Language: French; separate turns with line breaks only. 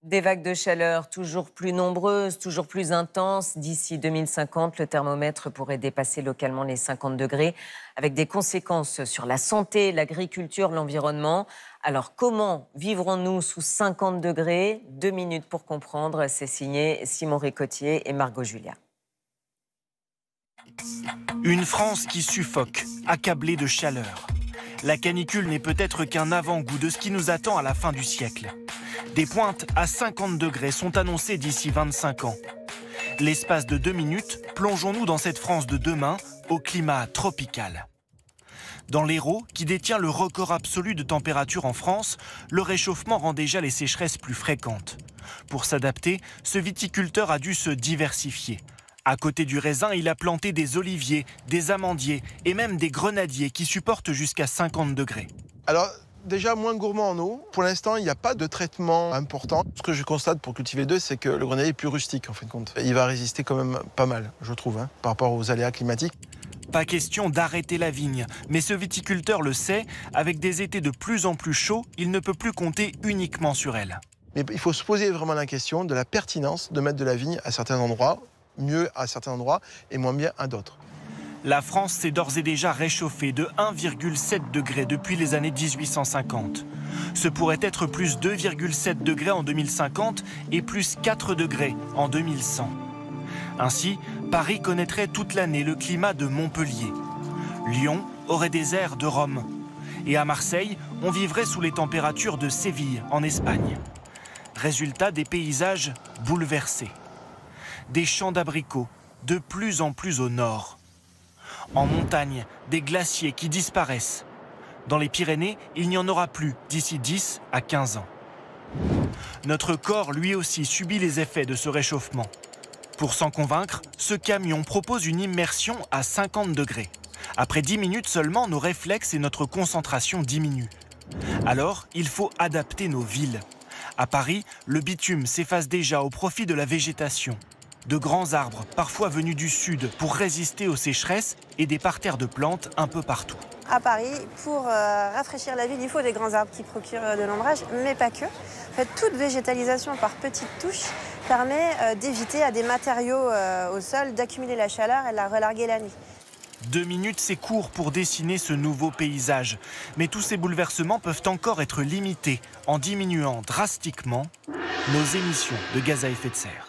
Des vagues de chaleur toujours plus nombreuses, toujours plus intenses. D'ici 2050, le thermomètre pourrait dépasser localement les 50 degrés, avec des conséquences sur la santé, l'agriculture, l'environnement. Alors comment vivrons-nous sous 50 degrés? 2 minutes pour comprendre. C'est signé Simon Ricotier et Margot Julia.
Une France qui suffoque, accablée de chaleur. La canicule n'est peut-être qu'un avant-goût de ce qui nous attend à la fin du siècle. Des pointes à 50 degrés sont annoncées d'ici 25 ans. L'espace de 2 minutes, plongeons-nous dans cette France de demain au climat tropical. Dans l'Hérault, qui détient le record absolu de température en France, le réchauffement rend déjà les sécheresses plus fréquentes. Pour s'adapter, ce viticulteur a dû se diversifier. À côté du raisin, il a planté des oliviers, des amandiers et même des grenadiers qui supportent jusqu'à 50 degrés.
Alors, déjà moins gourmand en eau. Pour l'instant, il n'y a pas de traitement important. Ce que je constate pour cultiver le 2, c'est que le grenadier est plus rustique en fin de compte. Il va résister quand même pas mal, je trouve, par rapport aux aléas climatiques.
Pas question d'arrêter la vigne, mais ce viticulteur le sait, avec des étés de plus en plus chauds, il ne peut plus compter uniquement sur elle.
Mais il faut se poser vraiment la question de la pertinence de mettre de la vigne à certains endroits, mieux à certains endroits et moins bien à d'autres.
La France s'est d'ores et déjà réchauffée de 1,7 degré depuis les années 1850. Ce pourrait être plus 2,7 degrés en 2050 et plus 4 degrés en 2100. Ainsi, Paris connaîtrait toute l'année le climat de Montpellier. Lyon aurait des airs de Rome. Et à Marseille, on vivrait sous les températures de Séville, en Espagne. Résultat, des paysages bouleversés. Des champs d'abricots, de plus en plus au nord. En montagne, des glaciers qui disparaissent. Dans les Pyrénées, il n'y en aura plus d'ici 10 à 15 ans. Notre corps, lui aussi, subit les effets de ce réchauffement. Pour s'en convaincre, ce camion propose une immersion à 50 degrés. Après 10 minutes seulement, nos réflexes et notre concentration diminuent. Alors, il faut adapter nos villes. À Paris, le bitume s'efface déjà au profit de la végétation. De grands arbres, parfois venus du sud, pour résister aux sécheresses et des parterres de plantes un peu partout.
À Paris, pour rafraîchir la ville, il faut des grands arbres qui procurent de l'ombrage, mais pas que. En fait, toute végétalisation par petites touches permet d'éviter à des matériaux au sol d'accumuler la chaleur et de la relarguer la nuit.
2 minutes, c'est court pour dessiner ce nouveau paysage. Mais tous ces bouleversements peuvent encore être limités en diminuant drastiquement nos émissions de gaz à effet de serre.